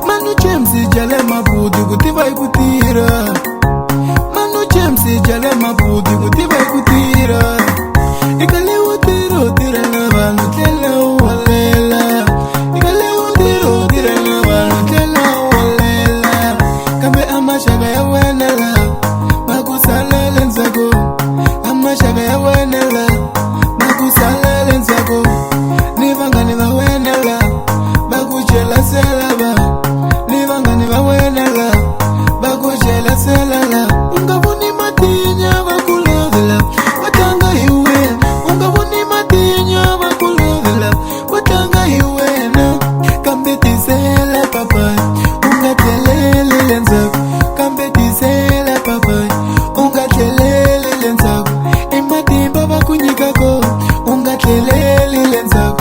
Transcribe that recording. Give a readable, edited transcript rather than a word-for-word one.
Manu James jale mabudu kutiva ikutira. Manu James jale mabudu kutiva ikutira. Ikale utiro tira na banu tela walela. Ikale utiro tira na banu tela walela. Kambe amashaga ya wenela. Makusala lenzago. Amashaga ya wenela. Makusala lenzago. Nivanga niva wenela. Bakujela selaba. Nivanga niva wenela. Bakujela selala. Ungavuni matinya bakulovela. Watanga iwe. Ungavuni matinya bakulovela. Watanga iwe na. Kambeti sela papa. Ungatelele lenzago. Kambeti sela papa. Ungatelele lenzago. Imatimba bakunyikako. Ungatelele lenzago.